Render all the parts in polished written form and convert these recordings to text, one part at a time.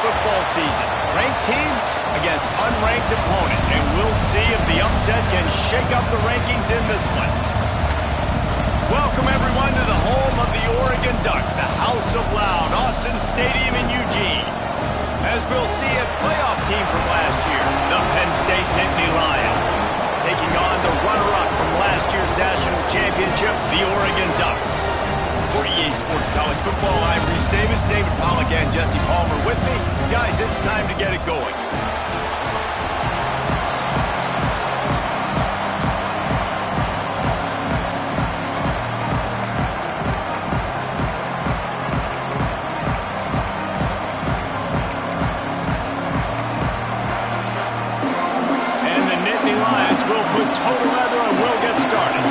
football season. Ranked team against unranked opponent, and we'll see if the upset can shake up the rankings in this one. Welcome, everyone, to the home of the Oregon Ducks, the House of Loud, Autzen Stadium in Eugene. As we'll see a playoff team from last year, the Penn State Nittany Lions, taking on the runner-up from last year's national championship, the Oregon Ducks. For EA Sports College Football, I'm Reese Davis, David Pollack, and Jesse Palmer with me. Guys, it's time to get it going. Total leather and we'll get started.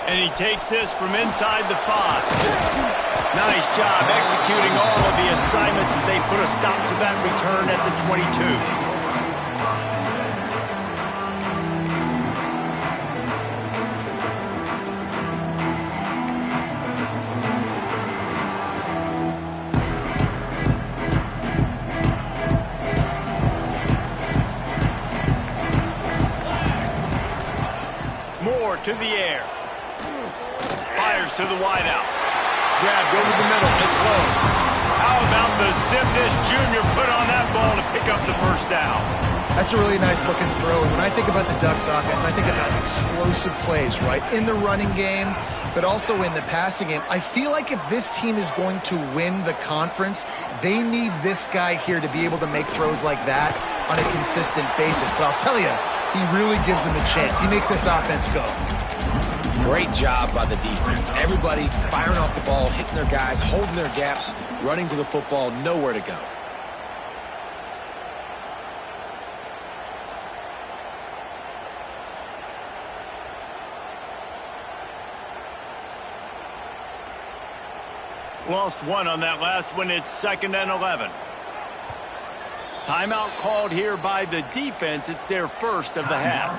And he takes this from inside the 5. Nice job executing all of the assignments as they put a stop to that return at the 22. To the air. Fires to the wideout. Grabbed over the middle. It's low. How about the zip this junior put on that ball to pick up the first down? That's a really nice looking throw. And when I think about the Ducks offense, I think about explosive plays, right? In the running game, but also in the passing game. I feel like if this team is going to win the conference, they need this guy here to be able to make throws like that on a consistent basis. But I'll tell you, he really gives them a chance. He makes this offense go. Great job by the defense. Everybody firing off the ball, hitting their guys, holding their gaps, running to the football, nowhere to go. Lost one on that last one. It's 2nd and 11. Timeout called here by the defense. It's their first of the half.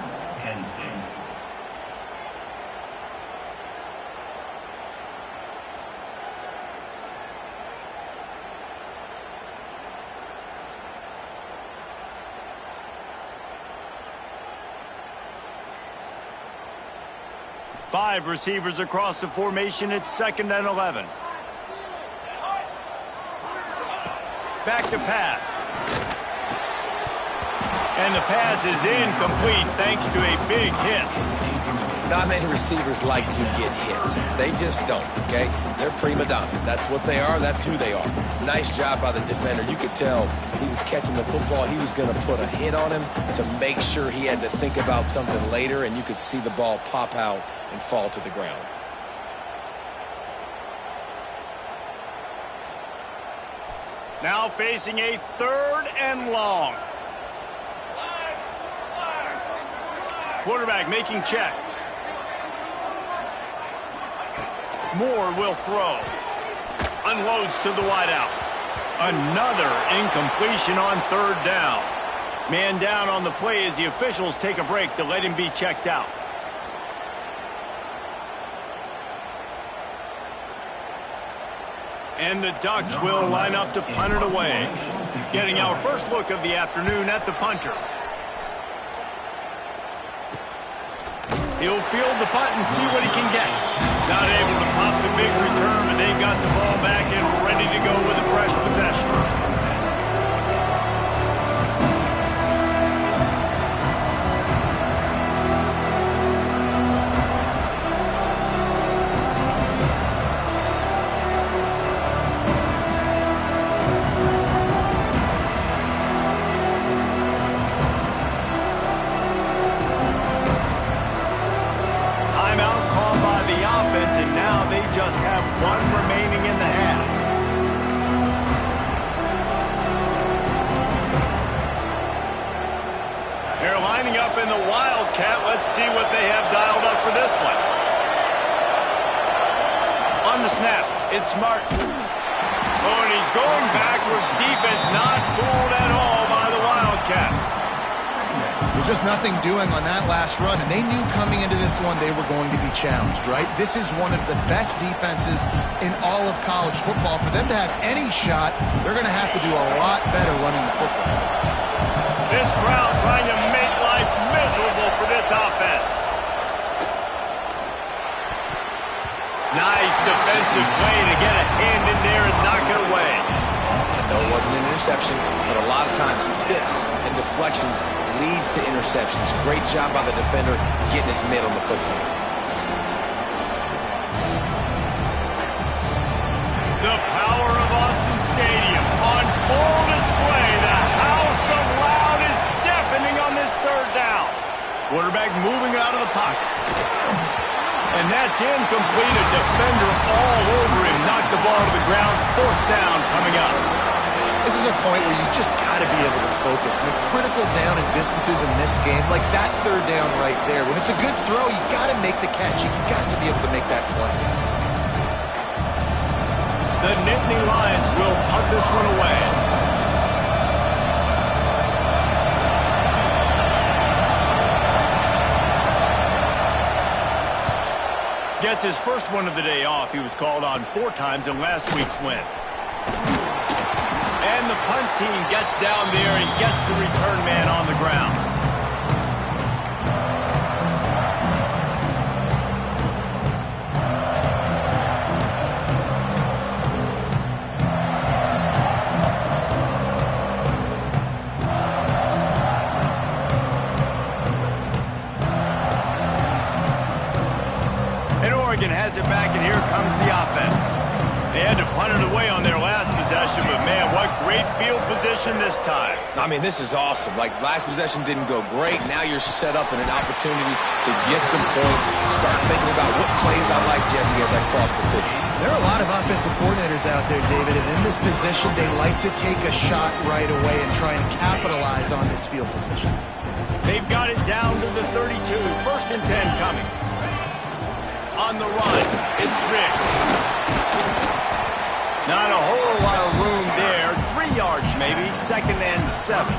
Five receivers across the formation. It's 2nd and 11. Back to pass. And the pass is incomplete thanks to a big hit. Not many receivers like to get hit. They just don't, okay? They're prima donnas. That's what they are. That's who they are. Nice job by the defender. You could tell he was catching the football. He was going to put a hit on him to make sure he had to think about something later, and you could see the ball pop out and fall to the ground. Now facing a 3rd and long. Quarterback making checks. Moore will throw. Unloads to the wideout. Another incompletion on 3rd down. Man down on the play as the officials take a break to let him be checked out. And the Ducks will line up to punt it away. Getting our first look of the afternoon at the punter. He'll field the punt and see what he can get. Not able to pop the big return, but they've got the ball back and ready to go with a fresh possession. Just have one remaining in the half. They're lining up in the Wildcat. Let's see what they have dialed up for this one. On the snap, it's Martin. Oh, and he's going backwards. Defense not fooled at all by the Wildcat. There's just nothing doing on that last run, and they knew coming into this one they were going to be challenged, right? This is one of the best defenses in all of college football. For them to have any shot, they're going to have to do a lot better running the football. This crowd trying to make life miserable for this offense. Nice defensive play to get a hand in there and knock it away. No, it wasn't an interception, but a lot of times tips and deflections leads to interceptions. Great job by the defender getting his mitt on the football. The power of Autzen Stadium on full display. The house of loud is deafening on this third down. Quarterback moving out of the pocket. And that's incomplete. A defender all over him. Knocked the ball to the ground. Fourth down coming up. This is a point where you just got to be able to focus. The critical down and distances in this game, like that third down right there, when it's a good throw, you got to make the catch. You got to be able to make that play. The Nittany Lions will punt this one away. Gets his first one of the day off. He was called on 4 times in last week's win. And the punt team gets down there and gets the return man on the ground. And Oregon has it back, and here comes the offense. They had to punt it away on their last possession, but man, what great field position this time. I mean, this is awesome. Like, last possession didn't go great. Now you're set up in an opportunity to get some points, start thinking about what plays I like, Jesse, as I cross the 50. There are a lot of offensive coordinators out there, David, and in this position, they like to take a shot right away and try and capitalize on this field position. They've got it down to the 32. First and 10 coming. On the run, it's Riggs. Not a whole lot of room there. 3 yards maybe. 2nd and 7.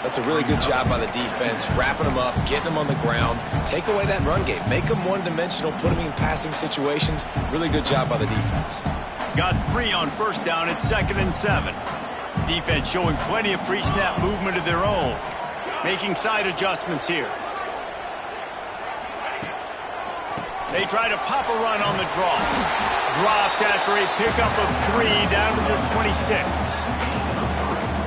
That's a really good job by the defense, wrapping them up, getting them on the ground. Take away that run game. Make them one-dimensional, put them in passing situations. Really good job by the defense. Got 3 on first down at 2nd and 7. Defense showing plenty of pre-snap movement of their own. Making side adjustments here. They try to pop a run on the draw. Dropped after a pickup of 3 down to the 26.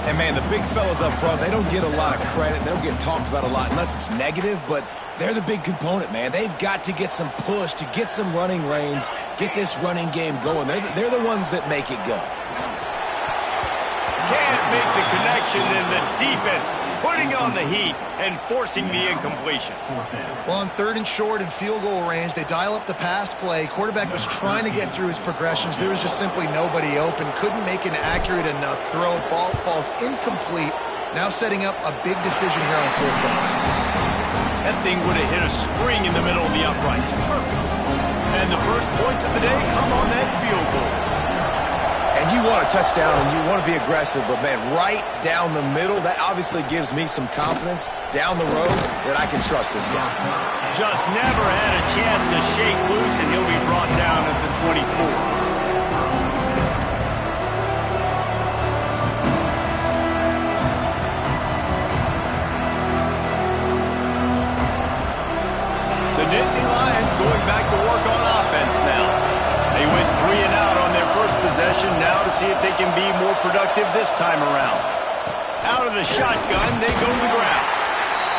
And, man, the big fellas up front, they don't get a lot of credit. They don't get talked about a lot unless it's negative, but they're the big component, man. They've got to get some push, to get some running lanes, get this running game going. They're the ones that make it go. Can't make the connection, and the defense putting on the heat and forcing the incompletion. Well, on 3rd and short and field goal range, they dial up the pass play. Quarterback was trying to get through his progressions. There was just simply nobody open. Couldn't make an accurate enough throw. Ball falls incomplete. Now setting up a big decision here on 4th down. That thing would have hit a string in the middle of the uprights. Perfect. And the first points of the day come on that field goal. And you want a touchdown and you want to be aggressive, but, man, right down the middle, that obviously gives me some confidence down the road that I can trust this guy. Just never had a chance to shake loose, and he'll be brought down at the 24. The Nittany Lions going back to work on offense now. They went 3 and out on their first possession, now to see if they can be more productive this time around. Out of the shotgun, they go to the ground.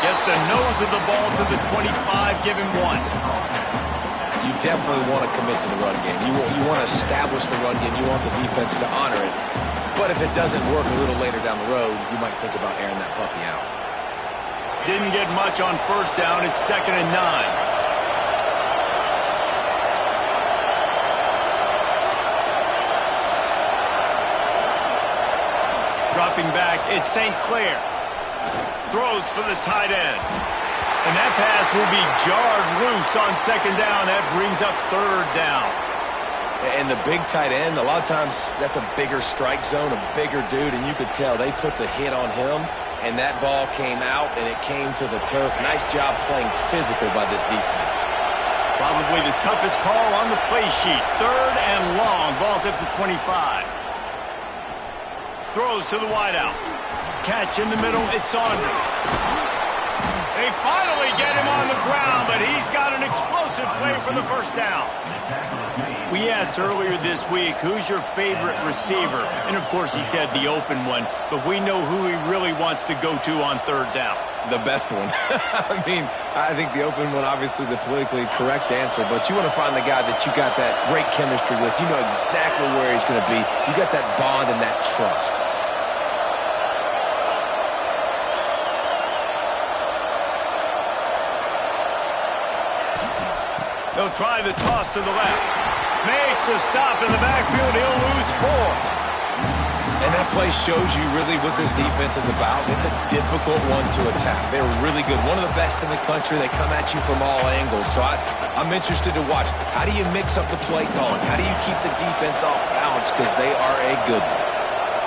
Gets the nose of the ball to the 25, give him 1. You definitely want to commit to the run game. You want to establish the run game. You want the defense to honor it. But if it doesn't work a little later down the road, you might think about airing that puppy out. Didn't get much on first down. It's 2nd and 9. Dropping back, it's St. Clair. Throws for the tight end. And that pass will be jarred loose on 2nd down. That brings up 3rd down. And the big tight end, a lot of times that's a bigger strike zone, a bigger dude, and you could tell they put the hit on him, and that ball came out, and it came to the turf. Nice job playing physical by this defense. Probably the toughest call on the play sheet. 3rd and long. Ball's at the 25. Throws to the wideout. Catch in the middle. It's Saunders. They finally get him on the ground, but he's got an explosive play for the first down. We asked earlier this week, who's your favorite receiver? And, of course, he said the open one, but we know who he really wants to go to on 3rd down. The best one. I mean, I think the open one, obviously the politically correct answer, but you want to find the guy that you got that great chemistry with. You know exactly where he's going to be. You got that bond and that trust. They'll try the toss to the left. Makes a stop in the backfield. He'll lose 4. And that play shows you really what this defense is about. It's a difficult one to attack. They're really good. One of the best in the country. They come at you from all angles. So I'm interested to watch. How do you mix up the play calling? How do you keep the defense off balance? Because they are a good one.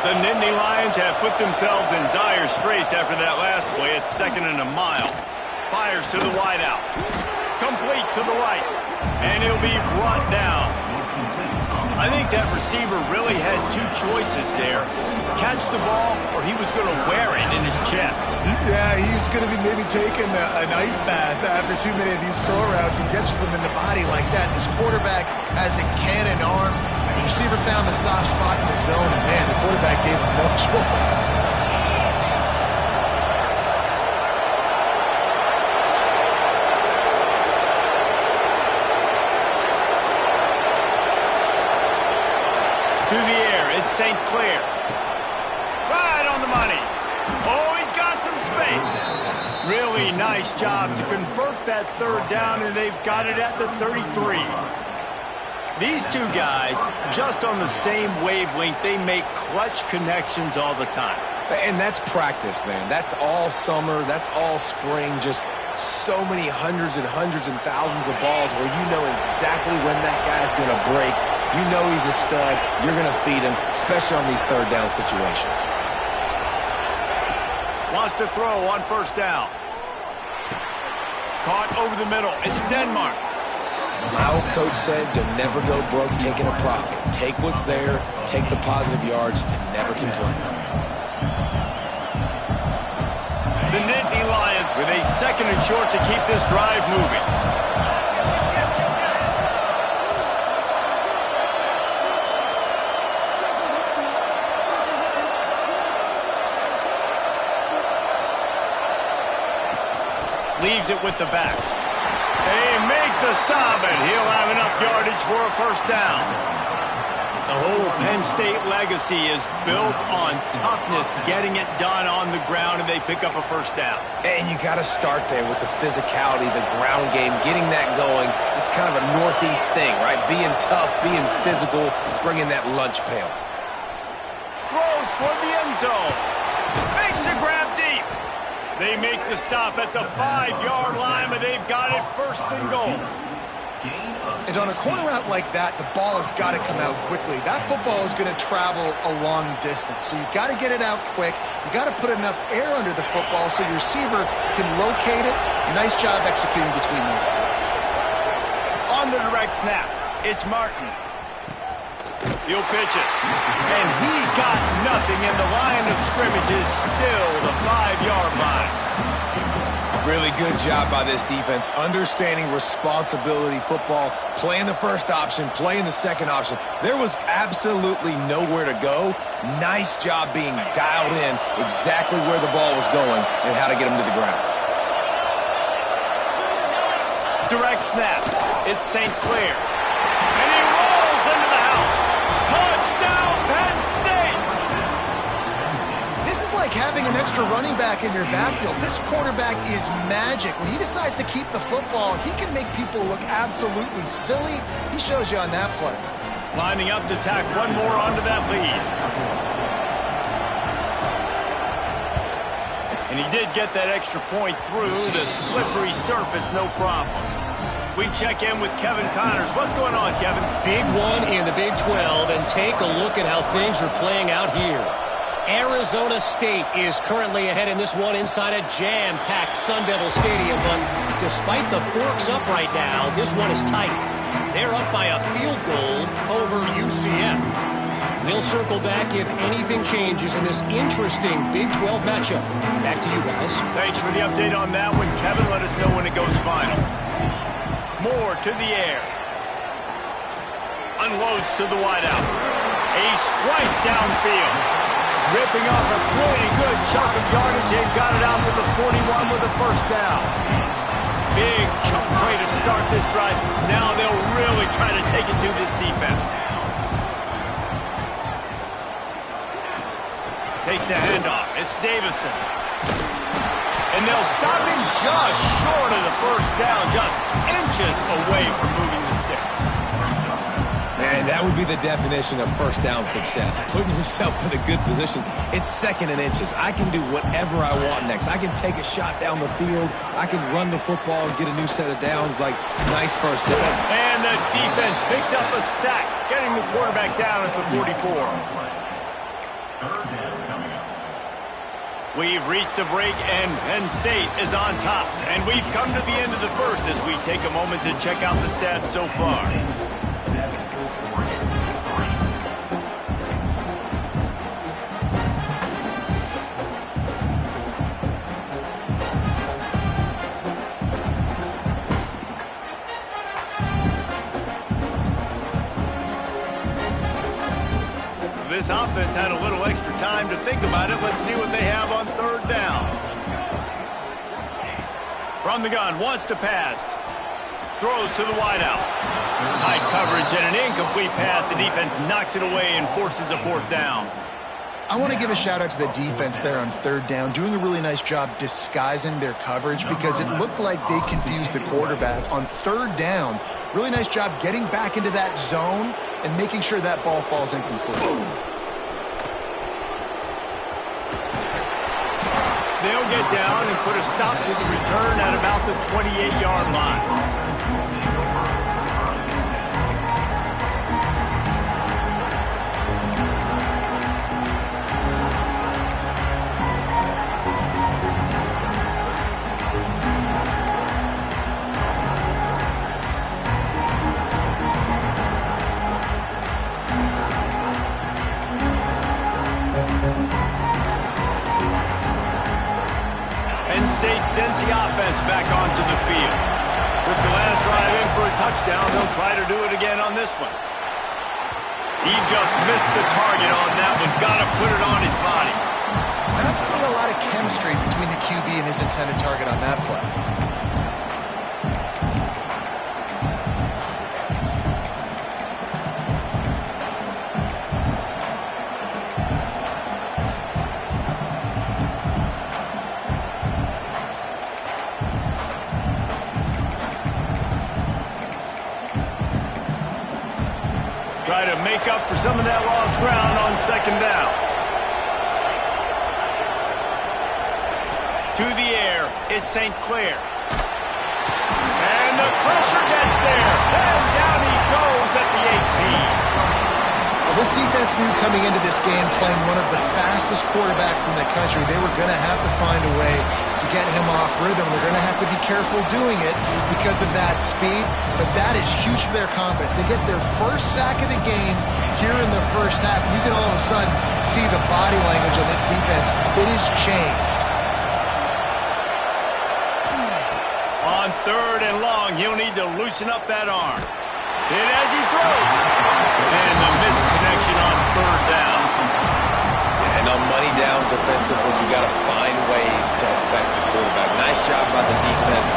The Nittany Lions have put themselves in dire straits after that last play. It's 2nd and a mile. Fires to the wideout. Complete to the right. And he'll be brought down. I think that receiver really had 2 choices there. Catch the ball, or he was going to wear it in his chest. Yeah, he's going to be maybe taking an ice bath after too many of these throw routes. He catches them in the body like that. This quarterback has a cannon arm. The receiver found the soft spot in the zone, and man, the quarterback gave him no choice. To the air, it's St. Clair. Right on the money. Oh, he's got some space. Really nice job to convert that 3rd down, and they've got it at the 33. These 2 guys, just on the same wavelength, they make clutch connections all the time. And that's practice, man. That's all summer. That's all spring. Just so many hundreds and thousands of balls where you know exactly when that guy's going to break. You know he's a stud. You're going to feed him, especially on these 3rd down situations. Wants to throw on 1st down. Caught over the middle. It's Denmark. My old coach said you'll never go broke taking a profit. Take what's there, take the positive yards, and never complain. The Nittany Lions with a 2nd and short to keep this drive moving. Leaves it with the back. They make the stop, and he'll have enough yardage for a 1st down. The whole Penn State legacy is built on toughness, getting it done on the ground, and they pick up a 1st down. And you got to start there with the physicality, the ground game, getting that going. It's kind of a Northeast thing, right? Being tough, being physical, bringing that lunch pail. Throws toward the end zone. Makes the grab deep. They make the stop at the 5-yard line, but they've got it 1st and goal. And on a corner route like that, the ball has got to come out quickly. That football is going to travel a long distance, so you got to get it out quick. You got to put enough air under the football so your receiver can locate it. Nice job executing between those 2. On the direct snap, it's Martin. He'll pitch it. And he got nothing, and the line of scrimmage is still the 5-yard line. Really good job by this defense, understanding responsibility football, playing the 1st option, playing the 2nd option. There was absolutely nowhere to go. Nice job being dialed in exactly where the ball was going and how to get him to the ground. Direct snap. It's St. Clair. And he rolls into the house. Touchdown, Penn State! This is like having an extra running back in your backfield. This quarterback is magic. When he decides to keep the football, he can make people look absolutely silly. He shows you on that play. Lining up to tack one more onto that lead. And he did get that extra point through the slippery surface, no problem. We check in with Kevin Connors. What's going on, Kevin? Big one in the Big 12, and take a look at how things are playing out here. Arizona State is currently ahead in this one inside a jam-packed Sun Devil Stadium, but despite the forks up right now, this one is tight. They're up by a field goal over UCF. We'll circle back if anything changes in this interesting Big 12 matchup. Back to you guys. Thanks for the update on that one, Kevin. Let us know when it goes final. Moore to the air. Unloads to the wideout. A strike downfield. Ripping off a pretty good chunk of yardage. They've got it out to the 41 with a first down. Big chunk play to start this drive. Now they'll really try to take it to this defense. Takes the handoff. It's Davison. And they'll stop him just short of the first down, just inches away from moving the sticks. Man, that would be the definition of first down success. Putting yourself in a good position. It's second and inches. I can do whatever I want next. I can take a shot down the field. I can run the football and get a new set of downs. Like, nice first down. And the defense picks up a sack, getting the quarterback down at the 44. We've reached a break, and Penn State is on top. And we've come to the end of the first as we take a moment to check out the stats so far. This offense had a little extra time to think about it. Let's see what they have on third down. From the gun, wants to pass. Throws to the wideout. High coverage and an incomplete pass. The defense knocks it away and forces a fourth down. I want to give a shout out to the defense there on third down, doing a really nice job disguising their coverage because it looked like they confused the quarterback on third down. Really nice job getting back into that zone and making sure that ball falls incomplete. They'll get down and put a stop to the return at about the 28-yard line. State sends the offense back onto the field. With the last drive in for a touchdown, they'll try to do it again on this one. He just missed the target on that one. Got to put it on his body. Not seeing a lot of chemistry between the QB and his intended target on that play. Try to make up for some of that lost ground on second down. To the air, it's St. Clair. And the pressure gets there. And down he goes at the 18. Well, this defense knew coming into this game, playing one of the fastest quarterbacks in the country, they were going to have to find a way to get him off rhythm. They're going to have to be careful doing it because of that speed, but that is huge for their confidence. They get their first sack of the game here in the first half, and you can all of a sudden see the body language on this defense. It has changed. On third and long, he'll need to loosen up that arm. And as he throws, and the misconnection on third down. And on money down defensively, you got to find ways to affect the quarterback. Nice job by the defense,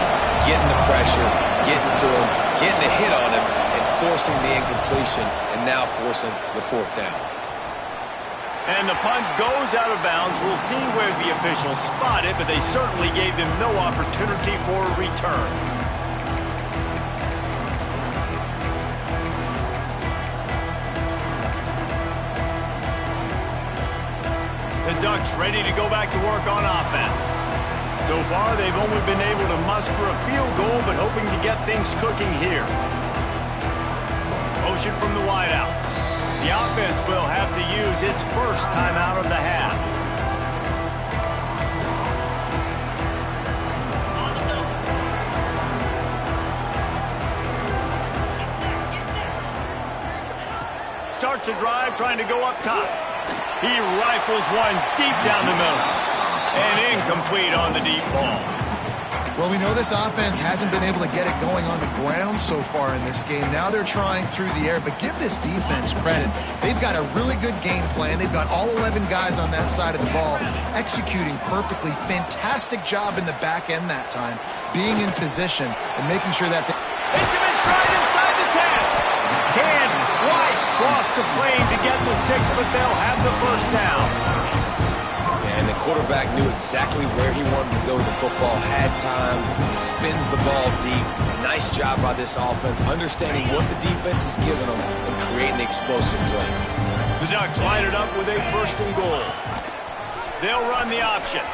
getting the pressure, getting to him, getting a hit on him, and forcing the incompletion, and now forcing the fourth down. And the punt goes out of bounds. We'll see where the officials spot it, but they certainly gave them no opportunity for a return. The Ducks ready to go back to work on offense. So far, they've only been able to muster a field goal, but hoping to get things cooking here. Motion from the wideout. The offense will have to use its first timeout of the half. Starts a drive trying to go up top. He rifles one deep down the middle. And incomplete on the deep ball. Well, we know this offense hasn't been able to get it going on the ground so far in this game. Now they're trying through the air, but give this defense credit. They've got a really good game plan. They've got all 11 guys on that side of the ball executing perfectly. Fantastic job in the back end that time, being in position and making sure that Hits him in stride inside the 10. Can White cross the plane to get the 6, but they'll have the first down. And the quarterback knew exactly where he wanted to go with the football, had time, spins the ball deep. Nice job by this offense, understanding what the defense is giving them and creating the explosive play. The Ducks line it up with a 1st and goal. They'll run the option. And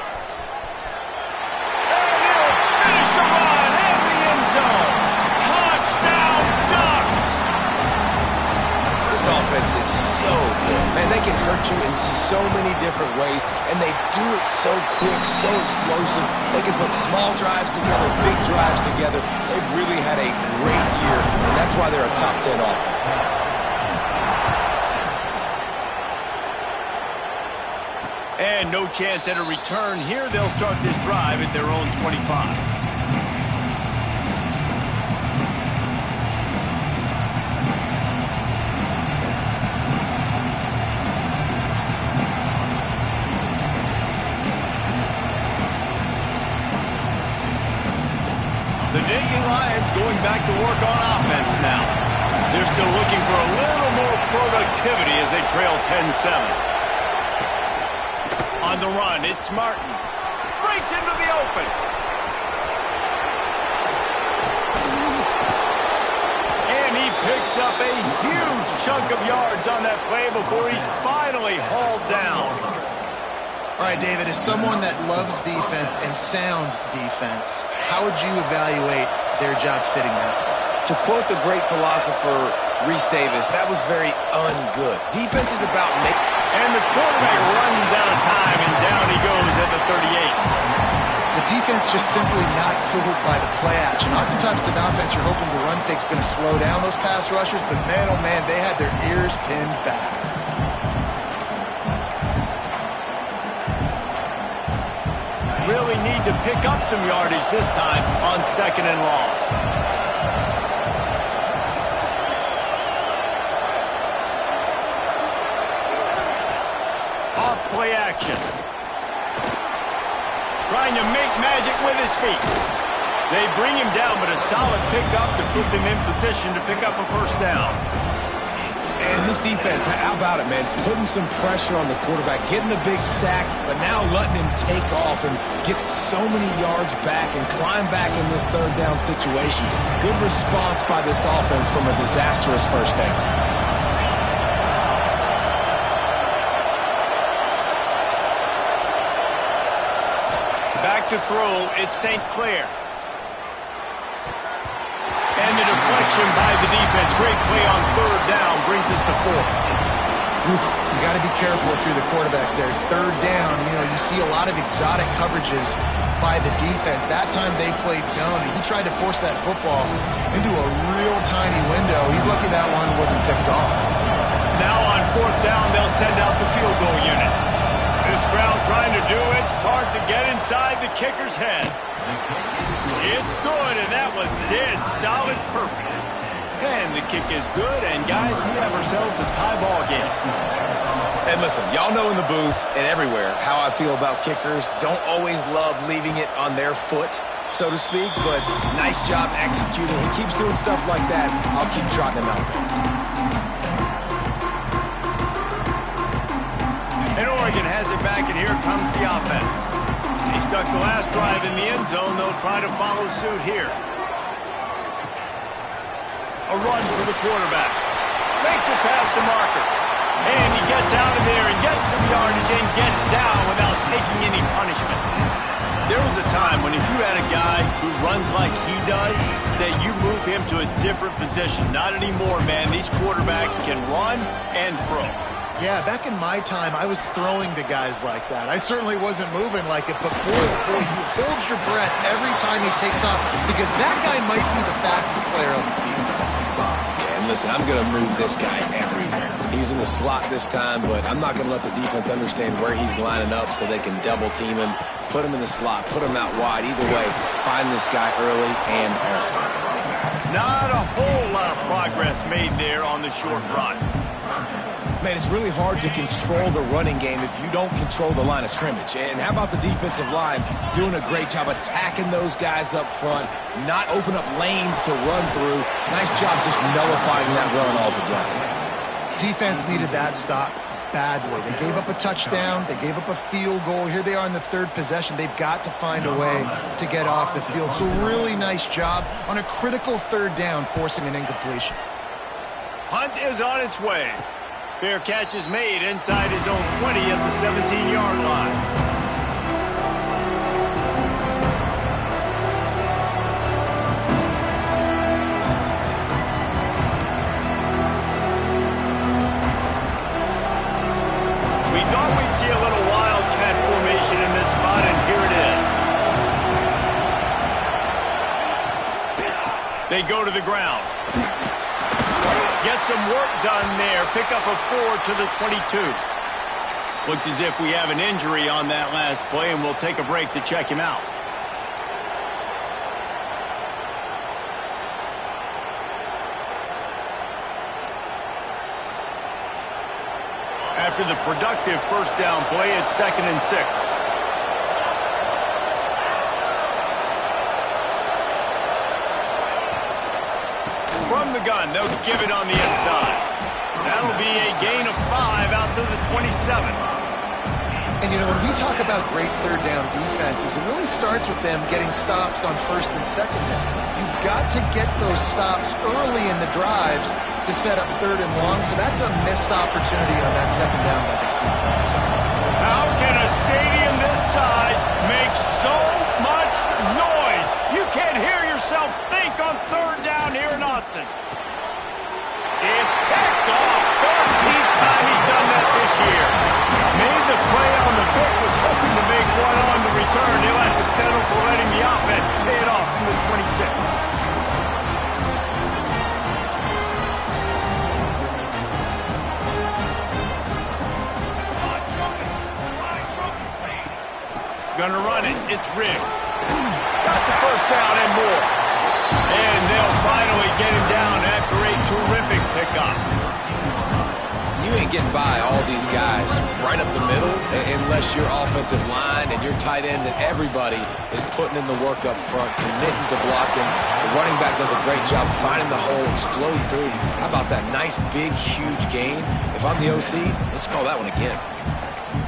they'll finish the run in the end zone. Touchdown, Ducks! This offense is so good. Man, they can hurt you in so many different ways, and they do it so quick, so explosive. They can put small drives together, big drives together. They've really had a great year, and that's why they're a top 10 offense. And no chance at a return here. They'll start this drive at their own 25. The Nittany Lions going back to work on offense now. They're still looking for a little more productivity as they trail 10-7. On the run, it's Martin. Breaks into the open. And he picks up a huge chunk of yards on that play before he's finally hauled down. All right, David, as someone that loves defense and sound defense, how would you evaluate their job fitting that? To quote the great philosopher Reese Davis, that was very ungood. Defense is about making... And the quarterback runs out of time, and down he goes at the 38. The defense just simply not fooled by the play action. Oftentimes, an offense, you're hoping the run fake's going to slow down those pass rushers, but man, oh man, they had their ears pinned back. Really need to pick up some yardage this time on 2nd and long. Off play action. Trying to make magic with his feet. They bring him down, but a solid pickup to put them in position to pick up a 1st down. And this defense, how about it, man? Putting some pressure on the quarterback, getting the big sack, but now letting him take off and get so many yards back and climb back in this 3rd down situation. Good response by this offense from a disastrous 1st down. Back to throw, it's St. Clair. And the deflection by the defense. Great play on 3rd down brings us to 4th. You got to be careful if you're the quarterback there. 3rd down, you see a lot of exotic coverages by the defense. That time they played zone, and he tried to force that football into a real tiny window. He's lucky that one wasn't picked off. Now on 4th down, they'll send out the field goal unit. This crowd trying to do its part to get inside the kicker's head. It's good, and that was dead solid perfect. And the kick is good, and guys, we have ourselves a tie ball game. And listen, y'all know in the booth and everywhere how I feel about kickers. Don't always love leaving it on their foot, so to speak, but nice job executing. He keeps doing stuff like that. I'll keep trotting him out there. And Oregon has it back, and here comes the offense. They stuck the last drive in the end zone. They'll try to follow suit here. A run for the quarterback. Makes it past the marker. And he gets out of there and gets some yardage and gets down without taking any punishment. There was a time when if you had a guy who runs like he does, that you move him to a different position. Not anymore, man. These quarterbacks can run and throw. Yeah, back in my time, I was throwing to guys like that. I certainly wasn't moving like it, but boy, oh boy, you hold your breath every time he takes off because that guy might be the fastest player on the field. Yeah, and listen, I'm going to move this guy everywhere. He's in the slot this time, but I'm not going to let the defense understand where he's lining up so they can double team him, put him in the slot, put him out wide. Either way, find this guy early and often. Not a whole lot of progress made there on the short run. Man, it's really hard to control the running game if you don't control the line of scrimmage. And how about the defensive line doing a great job attacking those guys up front, not open up lanes to run through. Nice job just nullifying that run altogether. Defense needed that stop badly. They gave up a touchdown. They gave up a field goal. Here they are in the third possession. They've got to find a way to get off the field. So really nice job on a critical third down, forcing an incompletion. Hunt is on its way. Fair catch is made inside his own 20 at the 17-yard line. We thought we'd see a little wildcat formation in this spot, and here it is. They go to the ground. Get some work done there. Pick up a 4 to the 22. Looks as if we have an injury on that last play, and we'll take a break to check him out. After the productive first down play, it's 2nd and 6. From the gun, they'll give it on the inside. That'll be a gain of 5 out to the 27. And, you know, when we talk about great third down defenses, it really starts with them getting stops on first and second down. You've got to get those stops early in the drives to set up third and long, so that's a missed opportunity on that second down by this defense. How can a stadium this size make so much noise? You can't hear yourself think on third down here in Autzen. It's picked off. 13th time he's done that this year. Made the play on the pick, was hoping to make one on the return. He'll have to settle for letting the offense pay it off from the 26. Gonna run it. It's Riggs. Got the first down and more. And they'll finally get him down after a terrific pickup. You ain't getting by all these guys right up the middle unless your offensive line and your tight ends and everybody is putting in the work up front, committing to blocking. The running back does a great job finding the hole, exploding through. How about that nice, big, huge gain? If I'm the OC, let's call that one again.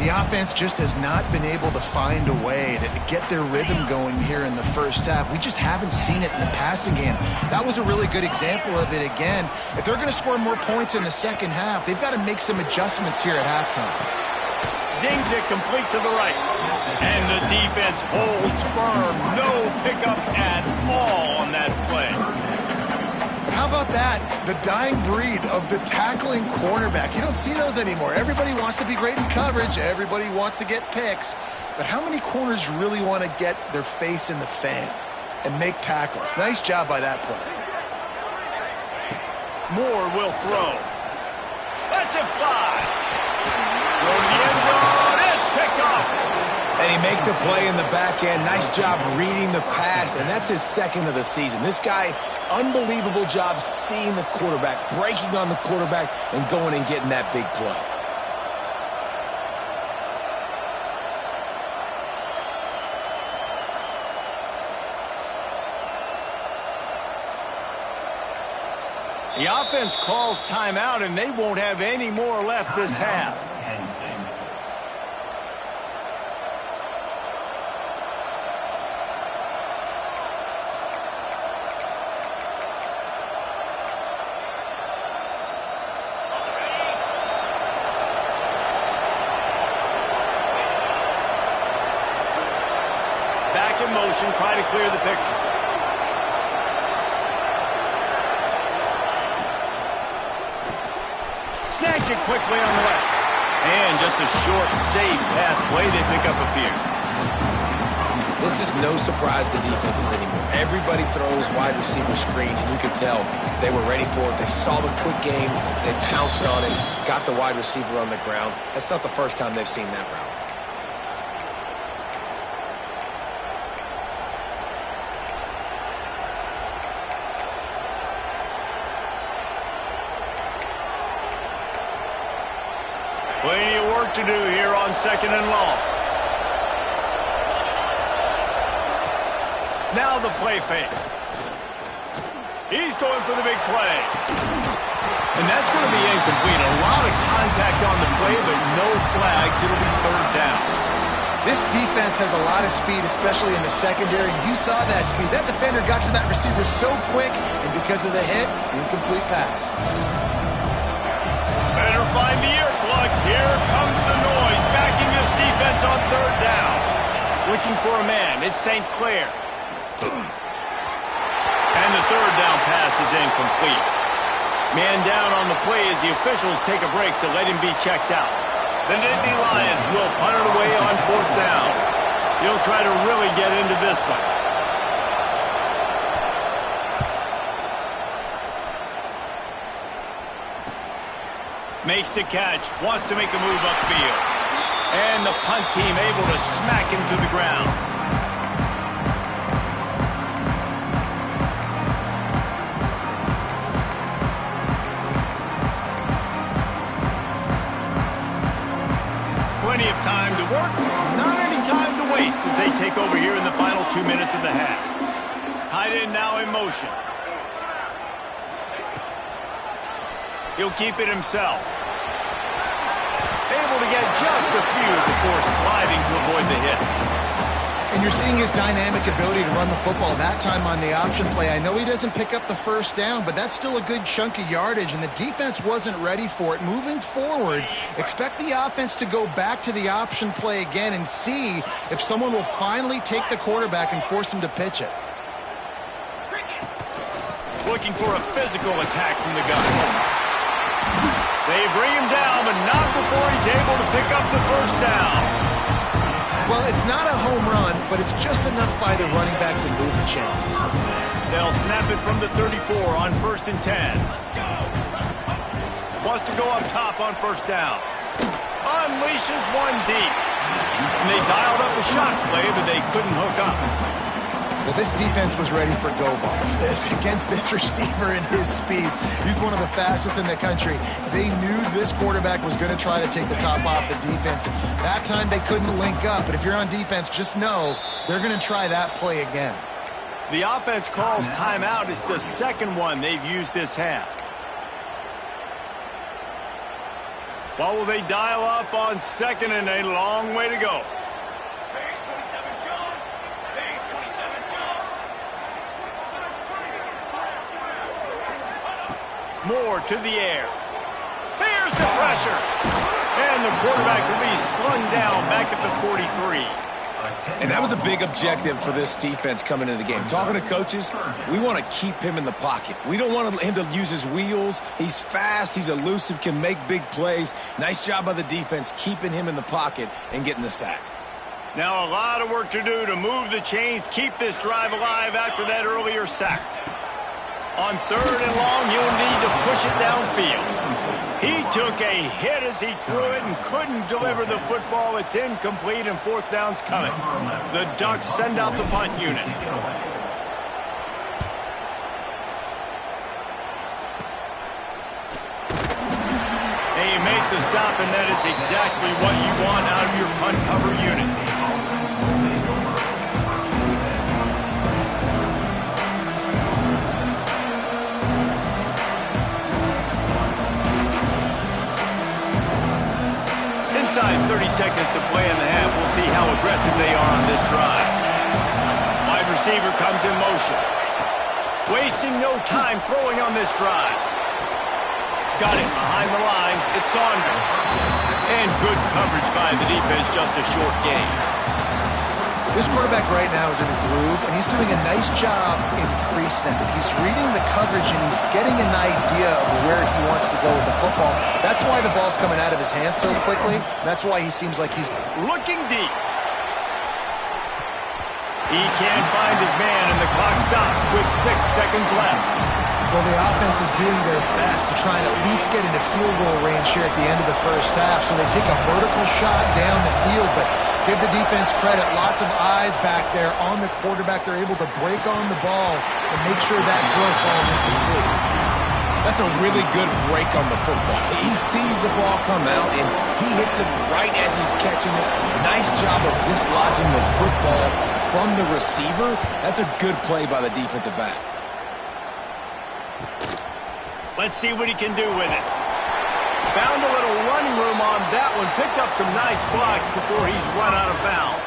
The offense just has not been able to find a way to get their rhythm going here in the first half. We just haven't seen it in the passing game. That was a really good example of it again. If they're going to score more points in the second half, they've got to make some adjustments here at halftime. Zings it complete to the right. And the defense holds firm. No pickup at all on that play. How about that? The dying breed of the tackling cornerback. You don't see those anymore. Everybody wants to be great in coverage. Everybody wants to get picks. But how many corners really want to get their face in the fan and make tackles? Nice job by that play. Moore will throw. Lets it fly. Go to the end zone. It's picked off. And he makes a play in the back end. Nice job reading the pass, and that's his second of the season. This guy, unbelievable job seeing the quarterback, breaking on the quarterback, and going and getting that big play. The offense calls timeout, and they won't have any more left this half. motion, try to clear the picture. Snatch it quickly on the left. And just a short, safe pass play. They pick up a few. This is no surprise to defenses anymore. Everybody throws wide receiver screens, and you can tell they were ready for it. They saw the quick game. They pounced on it, got the wide receiver on the ground. That's not the first time they've seen that route. Plenty of work to do here on 2nd and long. Now the play fake. He's going for the big play. And that's going to be incomplete. A lot of contact on the play, but no flags. It'll be 3rd down. This defense has a lot of speed, especially in the secondary. You saw that speed. That defender got to that receiver so quick, and because of the hit, incomplete pass. Better find the earplugs. Here comes the noise, backing this defense on 3rd down. Looking for a man. It's St. Clair. And the 3rd down pass is incomplete. Man down on the play as the officials take a break to let him be checked out. The Nittany Lions will punt it away on 4th down. He'll try to really get into this one. Makes the catch, wants to make a move upfield. And the punt team able to smack him to the ground. Plenty of time to work, not any time to waste as they take over here in the final 2 minutes of the half. Tight end now in motion. He'll keep it himself. Able to get just a few before sliding to avoid the hit. And you're seeing his dynamic ability to run the football, that time on the option play. I know he doesn't pick up the 1st down, but that's still a good chunk of yardage, and the defense wasn't ready for it. Moving forward, expect the offense to go back to the option play again and see if someone will finally take the quarterback and force him to pitch it. Looking for a physical attack from the gun. They bring him down, but not before he's able to pick up the 1st down. Well, it's not a home run, but it's just enough by the running back to move the chains. They'll snap it from the 34 on 1st and 10. Wants to go up top on 1st down. Unleashes one deep. And they dialed up a shot play, but they couldn't hook up. Well, this defense was ready for go balls against this receiver and his speed. He's one of the fastest in the country. They knew this quarterback was going to try to take the top off the defense. That time they couldn't link up, but if you're on defense, just know they're going to try that play again. The offense calls timeout. It's the 2nd one they've used this half. What will they dial up on 2nd and a long way to go? Moore to the air. Bears the pressure. And the quarterback will be slung down back at the 43. And that was a big objective for this defense coming into the game. Talking to coaches, we want to keep him in the pocket. We don't want him to use his wheels. He's fast, he's elusive, can make big plays. Nice job by the defense keeping him in the pocket and getting the sack. Now a lot of work to do to move the chains, keep this drive alive after that earlier sack. On 3rd and long, you'll need to push it downfield. He took a hit as he threw it and couldn't deliver the football. It's incomplete and 4th down's coming. The Ducks send out the punt unit. And you make the stop, and that is exactly what you want out of your punt cover unit. Inside 30 seconds to play in the half. We'll see how aggressive they are on this drive. Wide receiver comes in motion. Wasting no time throwing on this drive. Got it behind the line. It's Saunders. And good coverage by the defense, just a short gain. This quarterback right now is in a groove, and he's doing a nice job in pre-snap. He's reading the coverage, and he's getting an idea of where he wants to go with the football. That's why the ball's coming out of his hands so quickly. That's why he seems like he's looking deep. He can't find his man, and the clock stops with 6 seconds left. Well, the offense is doing their best to try and at least get into field goal range here at the end of the first half. So they take a vertical shot down the field, but give the defense credit. Lots of eyes back there on the quarterback. They're able to break on the ball and make sure that throw falls incomplete. That's a really good break on the football. He sees the ball come out, and he hits it right as he's catching it. Nice job of dislodging the football from the receiver. That's a good play by the defensive back. Let's see what he can do with it. Found a little running room on that one. Picked up some nice blocks before he's run out of bounds.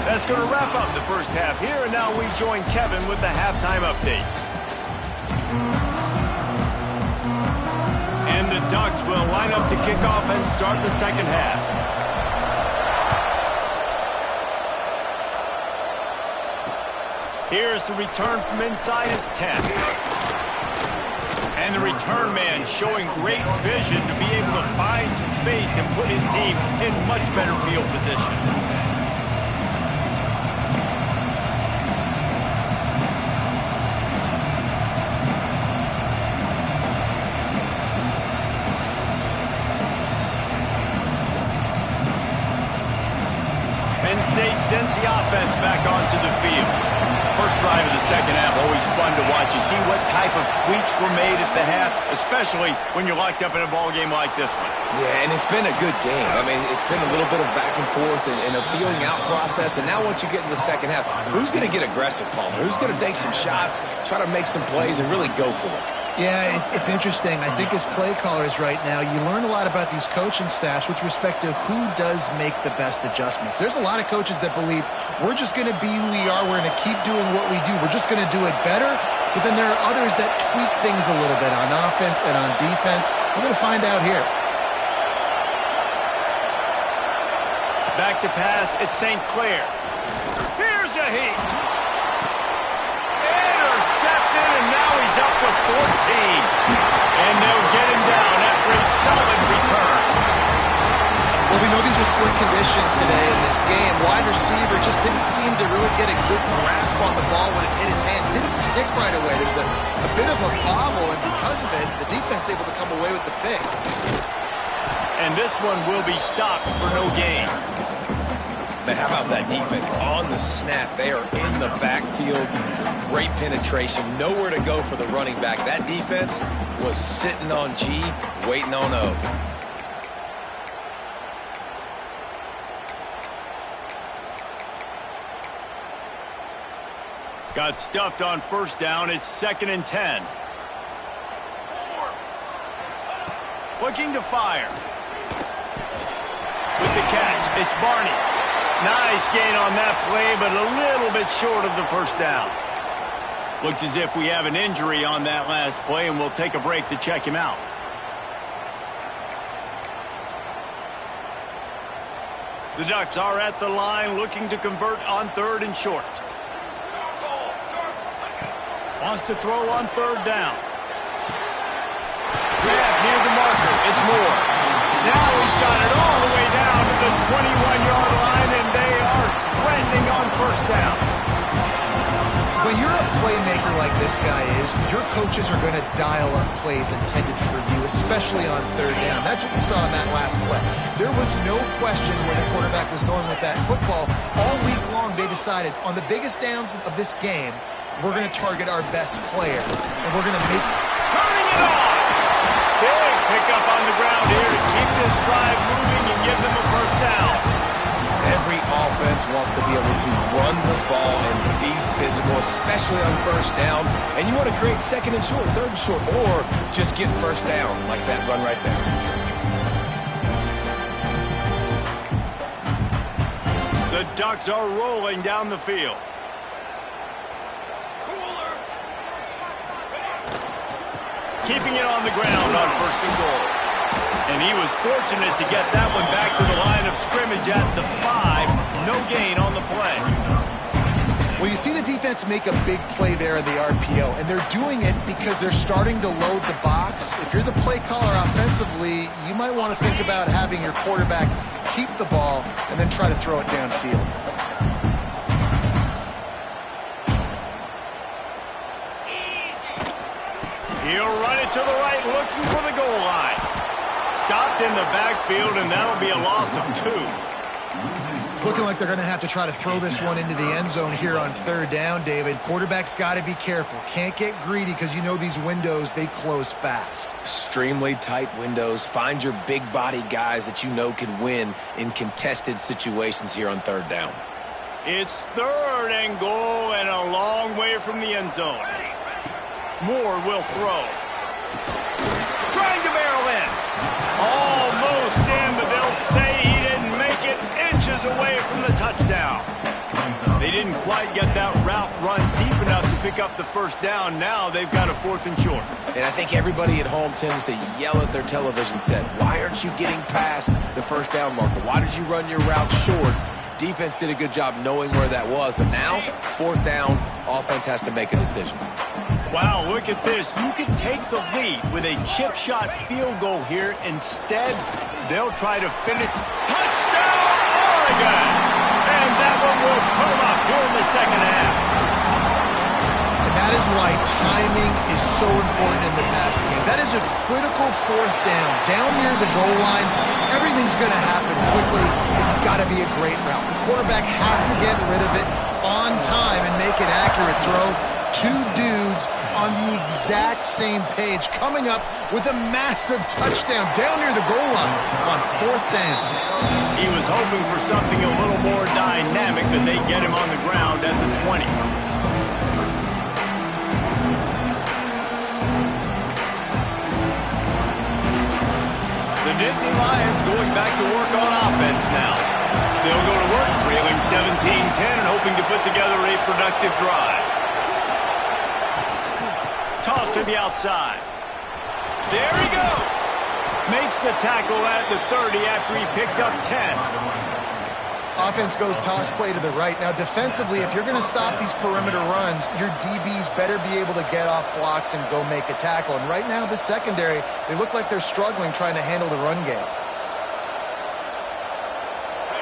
That's going to wrap up the first half here, and now we join Kevin with the halftime update. And the Ducks will line up to kick off and start the second half. Here's the return from inside his 10. And the return man showing great vision to be able to find some space and put his team in much better field position. Penn State sends the offense back onto the field. First drive of the second half, always fun to watch. You see what type of tweaks were made at the half, especially when you're locked up in a ball game like this one. Yeah, and it's been a good game. I mean, it's been a little bit of back and forth and a feeling out process. And now once you get in the second half, who's going to get aggressive, Palmer? Who's going to take some shots, try to make some plays, and really go for it? Yeah, it's interesting. I think as play callers right now, you learn a lot about these coaching staffs with respect to who does make the best adjustments. There's a lot of coaches that believe we're just going to be who we are. We're going to keep doing what we do. We're just going to do it better. But then there are others that tweak things a little bit on offense and on defense. We're going to find out here. Back to pass. It's St. Clair. Here's a heat. Intercepted, and now he's up to 14. And they'll get him down after a solid return. Well, we know these are slick conditions today in this game. Wide receiver just didn't seem to really get a good grasp on the ball when it hit his hands. Didn't stick right away. There's a bit of a bobble, and because of it, the defense able to come away with the pick. And this one will be stopped for no gain. Man, how about that defense on the snap? They are in the backfield. Great penetration. Nowhere to go for the running back. That defense was sitting on G, waiting on O. Got stuffed on first down. It's 2nd and 10. Looking to fire. With the catch, it's Barney. Nice gain on that play, but a little bit short of the first down. Looks as if we have an injury on that last play, and we'll take a break to check him out. The Ducks are at the line looking to convert on 3rd and short. Wants to throw on 3rd down. Grab near the marker. It's Moore. Now he's got it all the way down to the 21-yard line, and they are threatening on first down. When you're a playmaker like this guy is, your coaches are going to dial up plays intended for you, especially on 3rd down. That's what you saw in that last play. There was no question where the quarterback was going with that football. All week long, they decided on the biggest downs of this game, we're going to target our best player, and we're going to make... Turning it on! Big pickup on the ground here to keep this drive moving and give them a first down. Every offense wants to be able to run the ball and be physical, especially on first down. And you want to create 2nd and short, 3rd and short, or just get first downs like that run right there. The Ducks are rolling down the field. Keeping it on the ground on 1st and goal. And he was fortunate to get that one back to the line of scrimmage at the 5. No gain on the play. Well, you see the defense make a big play there in the RPO, and they're doing it because they're starting to load the box. If you're the play caller offensively, you might want to think about having your quarterback keep the ball and then try to throw it downfield. He'll run it to the right, looking for the goal line. Stopped in the backfield, and that'll be a loss of 2. It's looking like they're going to have to try to throw this one into the end zone here on third down, David. Quarterback's got to be careful. Can't get greedy because you know these windows, they close fast. Extremely tight windows. Find your big body guys that you know can win in contested situations here on third down. It's third and goal and a long way from the end zone. Moore will throw. Trying to barrel in. Almost in, but they'll say he didn't make it, inches away from the touchdown. They didn't quite get that route run deep enough to pick up the first down. Now they've got a 4th and short. And I think everybody at home tends to yell at their television set, why aren't you getting past the first down marker? Why did you run your route short? Defense did a good job knowing where that was, but now, 4th down, offense has to make a decision. Wow, look at this. You can take the lead with a chip shot field goal here. Instead, they'll try to finish. Touchdown, Oregon! And that one will put them up here in the second half. And that is why timing is so important in the passing game. That is a critical 4th down. Down near the goal line, everything's going to happen quickly. It's got to be a great route. The quarterback has to get rid of it on time and make an accurate throw. 2 dudes on the exact same page coming up with a massive touchdown down near the goal line on 4th down. He was hoping for something a little more dynamic, but they get him on the ground at the 20. The Nittany Lions going back to work on offense now. They'll go to work trailing 17-10 and hoping to put together a productive drive. Toss to the outside. There he goes. Makes the tackle at the 30 after he picked up 10. Offense goes toss play to the right. Now, defensively, if you're going to stop these perimeter runs, your DBs better be able to get off blocks and go make a tackle. And right now, the secondary, they look like they're struggling trying to handle the run game.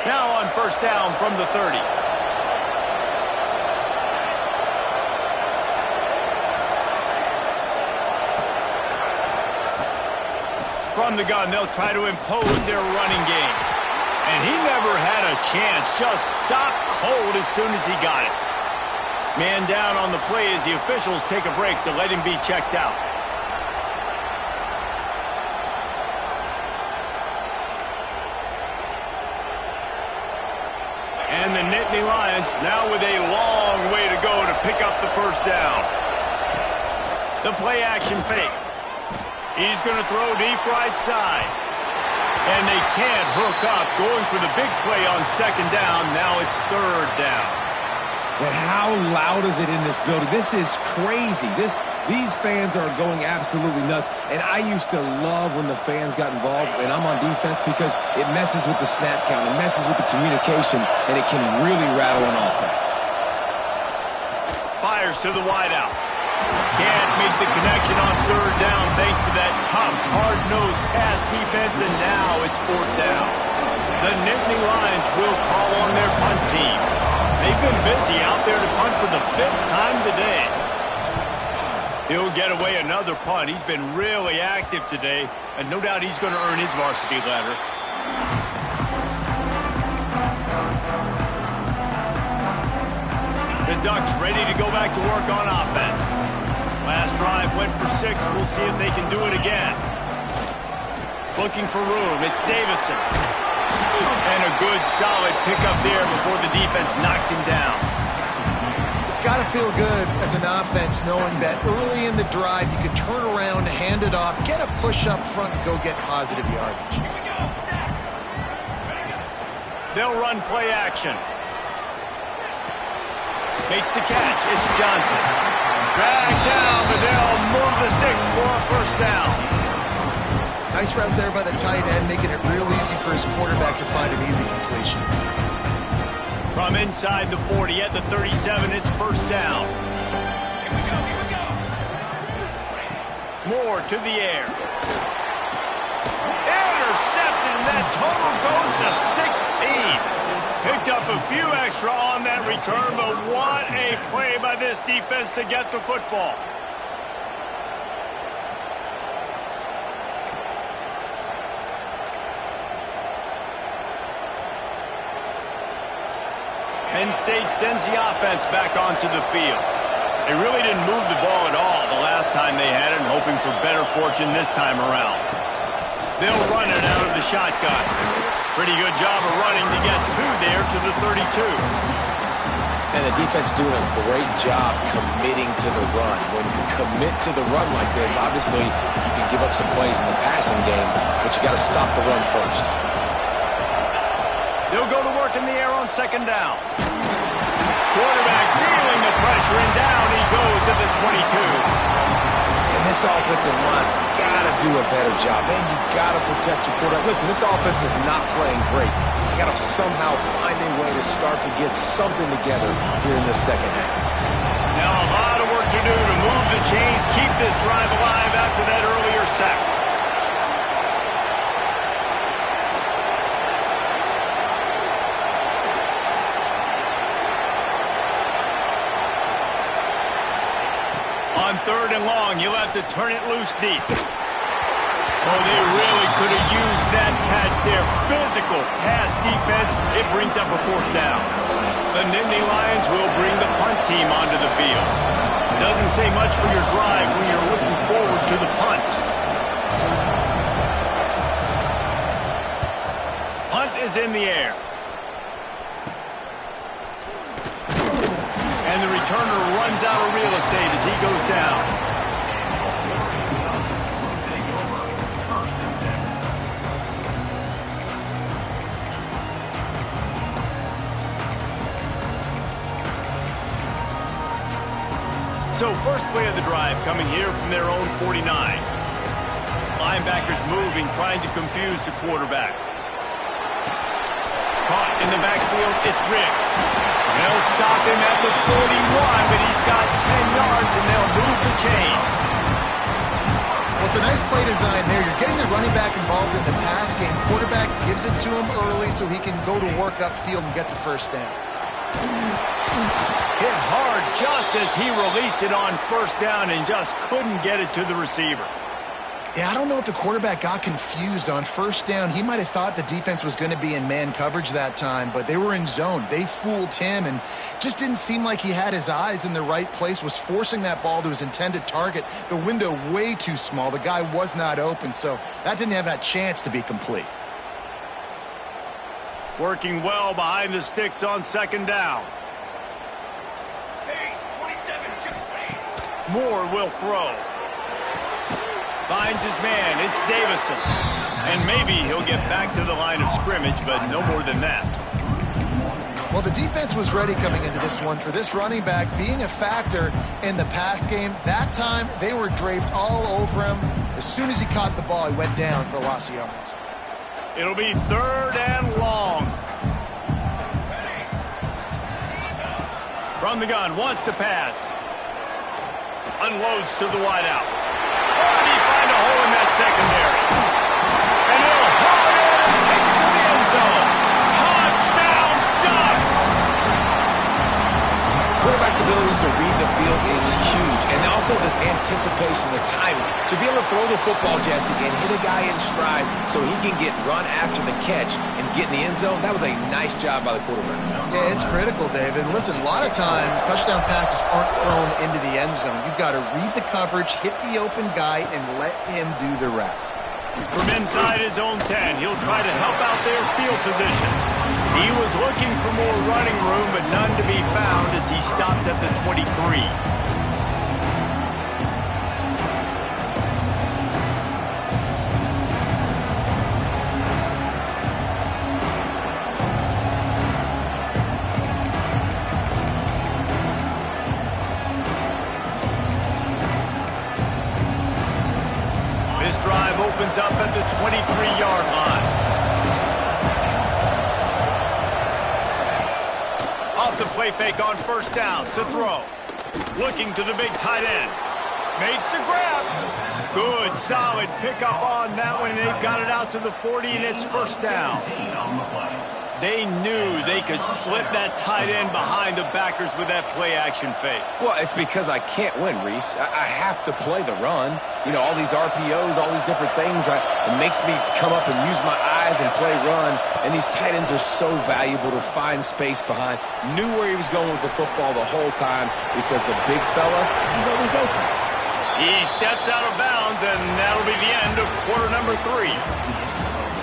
Now on first down from the 30. From the gun, they'll try to impose their running game. And he never had a chance. Just stopped cold as soon as he got it. Man down on the play as the officials take a break to let him be checked out. And the Nittany Lions now with a long way to go to pick up the first down. The play action fake. He's going to throw deep right side. And they can't hook up, going for the big play on second down. Now it's third down. And how loud is it in this building? This is crazy. These fans are going absolutely nuts. And I used to love when the fans got involved, and I'm on defense, because it messes with the snap count. It messes with the communication, and it can really rattle an offense. Fires to the wideout. Can't make the connection on third down thanks to that tough, hard-nosed pass defense, and now it's 4th down. The Nittany Lions will call on their punt team. They've been busy out there to punt for the 5th time today. He'll get away another punt. He's been really active today, and no doubt he's going to earn his varsity letter. The Ducks ready to go back to work on offense. Last drive went for 6. We'll see if they can do it again. Looking for room. It's Davison. And a good, solid pickup there before the defense knocks him down. It's got to feel good as an offense knowing that early in the drive you can turn around, hand it off, get a push up front, and go get positive yardage. They'll run play action. Makes the catch. It's Johnson. Drag down, but they'll move the sticks for a first down. Nice route there by the tight end, making it real easy for his quarterback to find an easy completion. From inside the 40 at the 37, it's first down. Here we go. Moore to the air. Intercepted, and that total goes to 16. Picked up a few extra on that return, but what a play by this defense to get the football. Penn State sends the offense back onto the field. They really didn't move the ball at all the last time they had it, and hoping for better fortune this time around. They'll run it out of the shotgun. Pretty good job of running to get two there to the 32. And the defense doing a great job committing to the run. When you commit to the run like this, obviously you can give up some plays in the passing game, but you got to stop the run first. They'll go to work in the air on second down. Quarterback feeling the pressure, and down he goes at the 22. And this offensive line's got to do a better job. Man, you got to protect your quarterback. Listen, this offense is not playing great. You got to somehow find a way to start to get something together here in the second half. Now a lot of work to do to move the chains, keep this drive alive after that earlier sack. On third and long, you'll have to turn it loose deep. Oh, they really could have used that catch there. Physical pass defense. It brings up a fourth down. The Nittany Lions will bring the punt team onto the field. Doesn't say much for your drive when you're looking forward to the punt. Punt is in the air. And the returner runs out of real estate as he goes down. So first play of the drive coming here from their own 49. Linebackers moving, trying to confuse the quarterback. Caught in the backfield, it's Riggs. They'll stop him at the 41, but he's got 10 yards, and they'll move the chains. Well, it's a nice play design there. You're getting the running back involved in the pass game. Quarterback gives it to him early so he can go to work upfield and get the first down. Hit hard just as he released it on first down and just couldn't get it to the receiver. Yeah, I don't know if the quarterback got confused on first down. He might have thought the defense was going to be in man coverage that time, but they were in zone. They fooled him and just didn't seem like he had his eyes in the right place, was forcing that ball to his intended target. The window way too small. The guy was not open, so that didn't have that chance to be complete. Working well behind the sticks on second down. Moore will throw. Finds his man. It's Davison. And maybe he'll get back to the line of scrimmage, but no more than that. Well, the defense was ready coming into this one for this running back being a factor in the pass game. That time, they were draped all over him. As soon as he caught the ball, he went down for loss of yards. It'll be third and long. From the gun, wants to pass. Unloads to the wideout. Oh, did he find a hole in that secondary? And he'll haul it in and take it to the end zone. Touchdown, Ducks! Quarterback's abilities to read the field is huge, and also the anticipation, the timing. To be able to throw the football, Jesse, and hit a guy in stride so he can get run after the catch and get in the end zone, that was a nice job by the quarterback. Yeah, it's critical, David. Listen, a lot of times touchdown passes aren't thrown into the end zone. You've got to read the coverage, hit the open guy, and let him do the rest. From inside his own 10, he'll try to help out their field position. He was looking for more running room, but none to be found as he stopped at the 23. This drive opens up at the 23-yard line. off the play fake on first down to throw. Looking to the big tight end. Makes the grab. Good, solid pickup on that one, and they've got it out to the 40, and it's first down. They knew they could slip that tight end behind the backers with that play-action fake. Well, it's because I can't win, Reese. I have to play the run. You know, all these RPOs, all these different things, it makes me come up and use my eyes and play run, and these tight ends are so valuable to find space behind. Knew where he was going with the football the whole time because the big fella, he's always open. He steps out of bounds, and that'll be the end of quarter number 3.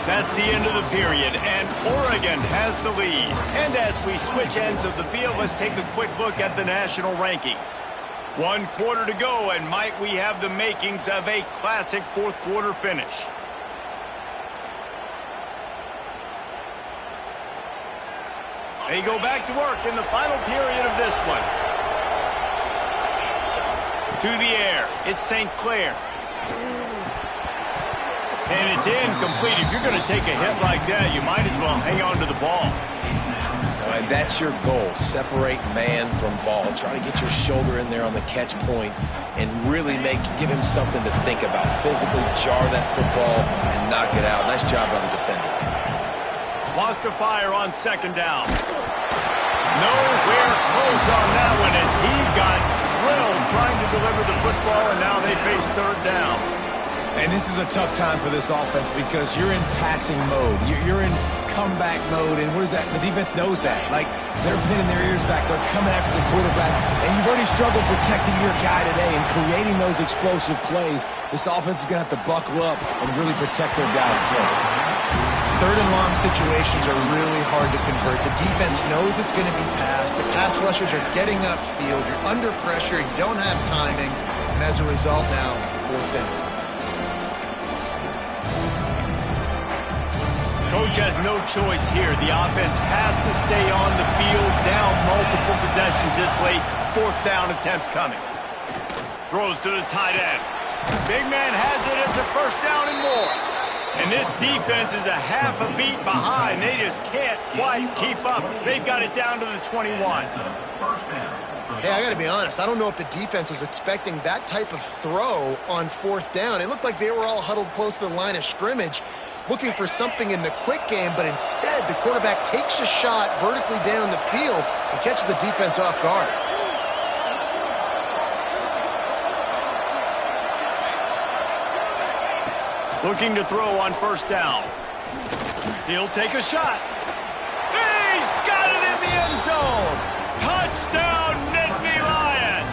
That's the end of the period, and Oregon has the lead. And as we switch ends of the field, let's take a quick look at the national rankings. 1 quarter to go, and might we have the makings of a classic fourth quarter finish. They go back to work in the final period of this one. To the air, it's St. Clair. And it's incomplete. If you're going to take a hit like that, you might as well hang on to the ball. And that's your goal. Separate man from ball. Try to get your shoulder in there on the catch point and really give him something to think about. Physically jar that football and knock it out. Nice job by the defender. Lost to fire on second down. Nowhere close on that one as he got drilled trying to deliver the football, and now they face third down. And this is a tough time for this offense because you're in passing mode. You're in comeback mode, and where's that? The defense knows that. Like, they're pinning their ears back. They're coming after the quarterback, and you've already struggled protecting your guy today and creating those explosive plays. This offense is going to have to buckle up and really protect their guy in front. Third and long situations are really hard to convert. The defense knows it's going to be passed. The pass rushers are getting upfield. You're under pressure. You don't have timing. And as a result now, fourth down. Coach has no choice here. The offense has to stay on the field, down multiple possessions this late. Fourth down attempt coming. Throws to the tight end. Big man has it. It's a first down and more. And this defense is a half a beat behind. They just can't quite keep up. They've got it down to the 21. Hey, I got to be honest. I don't know if the defense was expecting that type of throw on fourth down. It looked like they were all huddled close to the line of scrimmage, looking for something in the quick game, but instead the quarterback takes a shot vertically down the field and catches the defense off guard. Looking to throw on first down. He'll take a shot. He's got it in the end zone. Touchdown, Nittany Lions.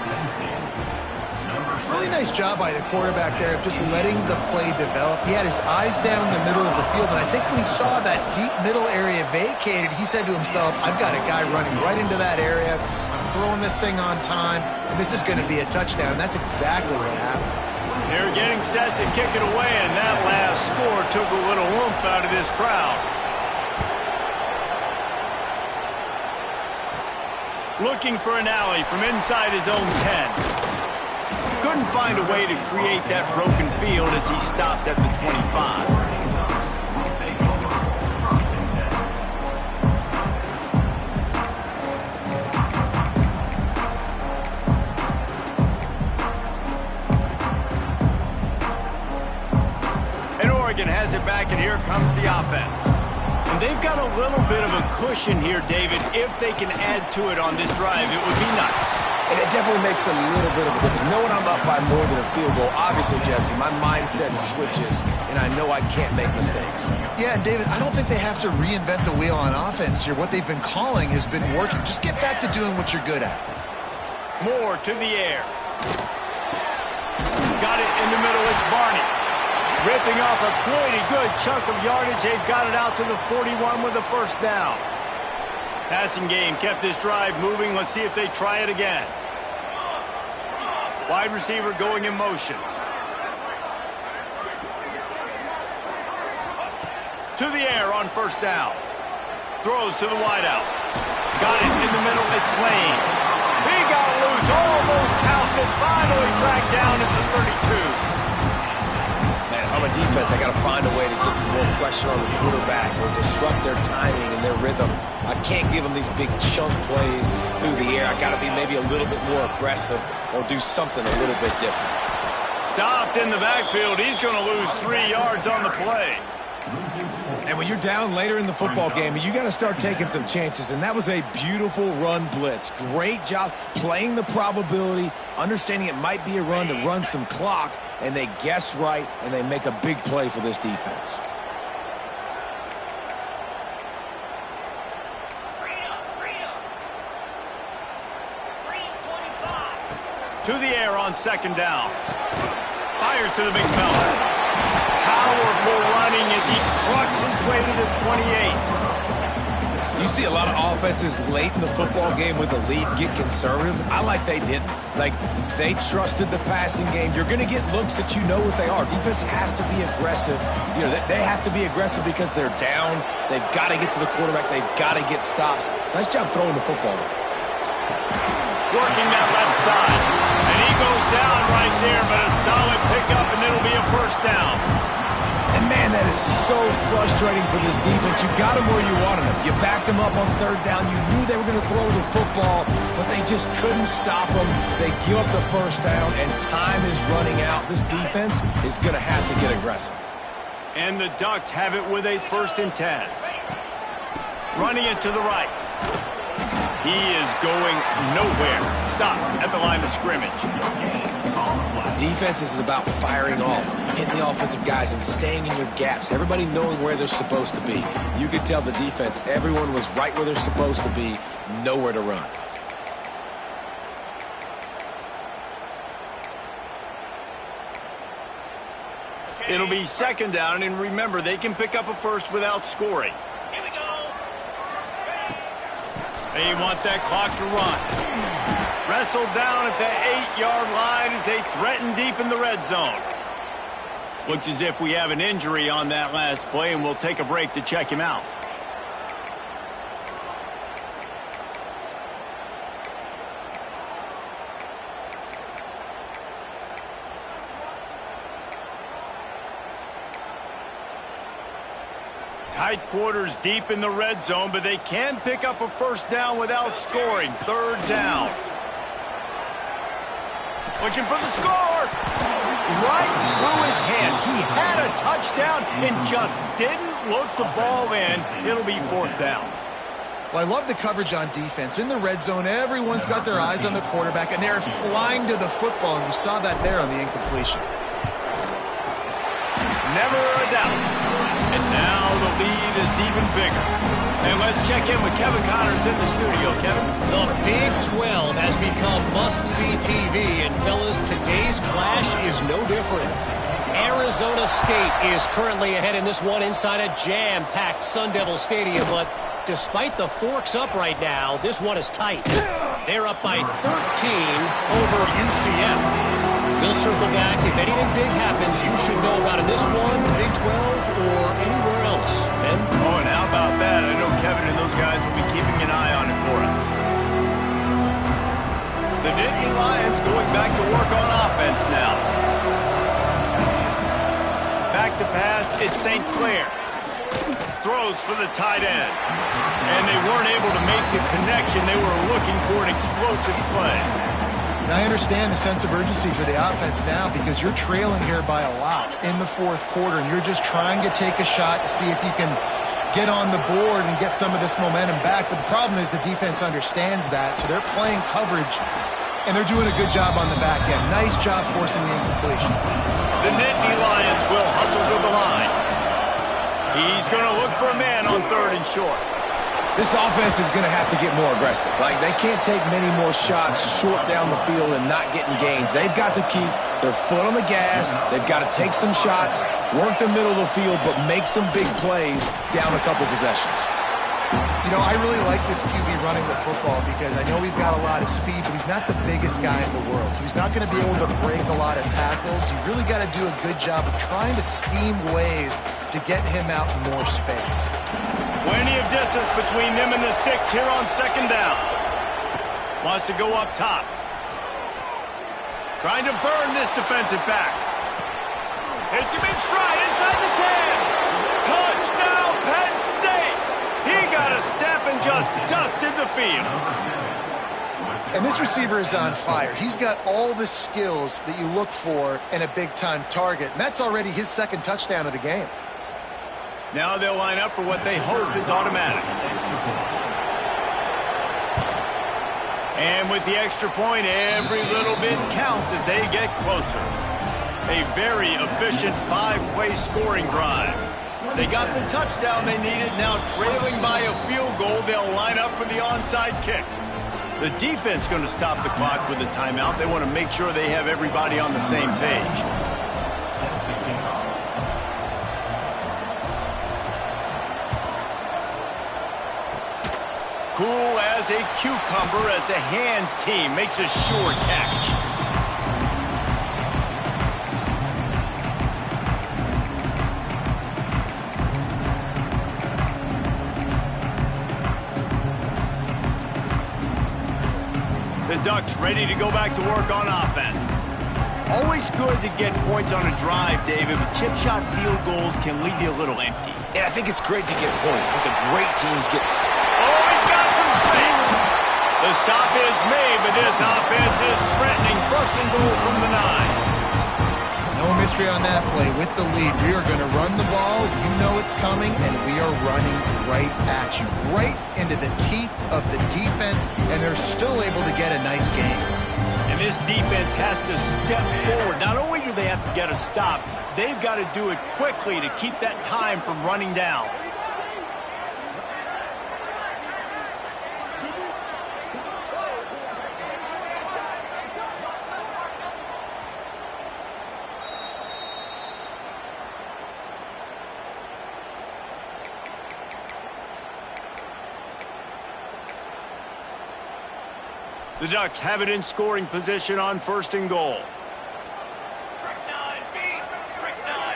Really nice job by the quarterback there of just letting the play develop. He had his eyes down in the middle of the field, and I think when he saw that deep middle area vacated, he said to himself, I've got a guy running right into that area. I'm throwing this thing on time, and this is going to be a touchdown. That's exactly what happened. They're getting set to kick it away, and that last score took a little oomph out of this crowd. Looking for an alley from inside his own 10. Couldn't find a way to create that broken field as he stopped at the 25. Has it back, and here comes the offense. And they've got a little bit of a cushion here, David. If they can add to it on this drive, it would be nice. And it definitely makes a little bit of a difference. Knowing I'm up by more than a field goal, obviously, Jesse, my mindset switches, and I know I can't make mistakes. Yeah, and David, I don't think they have to reinvent the wheel on offense here. What they've been calling has been working. Just get back to doing what you're good at. Moore to the air. Got it in the middle. It's Barney. Ripping off a pretty good chunk of yardage. They've got it out to the 41 with a first down. Passing game kept this drive moving. Let's see if they try it again. Wide receiver going in motion. To the air on first down. Throws to the wideout. Got it in the middle. It's Lane. He got loose. Almost housed it. Finally tracked down at the 32. I'm a defense, I got to find a way to get some more pressure on the quarterback or disrupt their timing and their rhythm. I can't give them these big chunk plays through the air. I got to be maybe a little bit more aggressive or do something a little bit different. Stopped in the backfield. He's going to lose 3 yards on the play. And when you're down later in the football game, you got to start taking some chances. And that was a beautiful run blitz. Great job playing the probability, understanding it might be a run to run some clock, and they guess right, and they make a big play for this defense. To the air on second down. Fires to the big fella. Powerful running as he trucks his way to the 28. You see a lot of offenses late in the football game with the lead get conservative. I like they didn't. Like, they trusted the passing game. You're going to get looks that you know what they are. Defense has to be aggressive. You know, they have to be aggressive because they're down. They've got to get to the quarterback. They've got to get stops. Nice job throwing the football. Working that left side. And he goes down right there, but a solid pickup, and it'll be a first down. And, man, that is so frustrating for this defense. You got them where you wanted them. You backed them up on third down. You knew they were going to throw the football, but they just couldn't stop them. They give up the first down, and time is running out. This defense is going to have to get aggressive. And the Ducks have it with a 1st and 10. Running it to the right. He is going nowhere. Stop at the line of scrimmage. Defense is about firing off, hitting the offensive guys and staying in your gaps. Everybody knowing where they're supposed to be. You could tell the defense, everyone was right where they're supposed to be, nowhere to run. It'll be second down, and remember, they can pick up a first without scoring. Here we go. They want that clock to run. Wrestled down at the 8-yard line as they threaten deep in the red zone. Looks as if we have an injury on that last play, and we'll take a break to check him out. Tight quarters deep in the red zone, but they can pick up a first down without scoring. Third down. Looking for the score. Right through his hands. He had a touchdown and just didn't look the ball in. It'll be 4th down. Well, I love the coverage on defense. In the red zone, everyone's got their eyes on the quarterback, and they're flying to the football, and you saw that there on the incompletion. Never a doubt. And now the lead is even bigger. And let's check in with Kevin Connors in the studio. Kevin? The Big 12 has become must-see TV, and fellas, today's clash is no different. Arizona State is currently ahead in this one inside a jam-packed Sun Devil Stadium, but despite the forks up right now, this one is tight. They're up by 13 over UCF. We'll circle back. If anything big happens, you should know about in this one, the Big 12, or anywhere else. Ben? Oh, and how about that? I know Kevin and those guys will be keeping an eye on it for us. The Nittany Lions going back to work on offense now. Back to pass, it's St. Clair. Throws for the tight end. And they weren't able to make the connection. They were looking for an explosive play. And I understand the sense of urgency for the offense now because you're trailing here by a lot in the 4th quarter, and you're just trying to take a shot to see if you can get on the board and get some of this momentum back. But the problem is the defense understands that, so they're playing coverage, and they're doing a good job on the back end. Nice job forcing the incompletion. The Nittany Lions will hustle to the line. He's going to look for a man on 3rd and short. This offense is going to have to get more aggressive. Like, they can't take many more shots short down the field and not getting gains. They've got to keep their foot on the gas. They've got to take some shots, work the middle of the field, but make some big plays down a couple possessions. You know, I really like this QB running the football because I know he's got a lot of speed, but he's not the biggest guy in the world. So he's not going to be able to break a lot of tackles. You really got to do a good job of trying to scheme ways to get him out in more space. Plenty of distance between them and the sticks here on second down. Wants to go up top. Trying to burn this defensive back. Hits him in stride inside the 10. Touchdown, Penn State. He got a step and just dusted the field. And this receiver is on fire. He's got all the skills that you look for in a big-time target, and that's already his second touchdown of the game. Now they'll line up for what they hope is automatic. And with the extra point, every little bit counts as they get closer. A very efficient 5-play scoring drive. They got the touchdown they needed. Now trailing by a field goal, they'll line up for the onside kick. The defense going to stop the clock with a timeout. They want to make sure they have everybody on the same page. Cool as a cucumber as the hands team makes a sure catch. The Ducks ready to go back to work on offense. Always good to get points on a drive, David, but chip shot field goals can leave you a little empty. And I think it's great to get points, but the great teams get... Oh, he's got some space. The stop is made, but this offense is threatening. First and goal from the 9. No mystery on that play. With the lead, we are going to run the ball. You know it's coming, and we are running right at you, right into the teeth of the defense, and they're still able to get a nice game. And this defense has to step forward. Not only do they have to get a stop, they've got to do it quickly to keep that time from running down. The Ducks have it in scoring position on first and goal.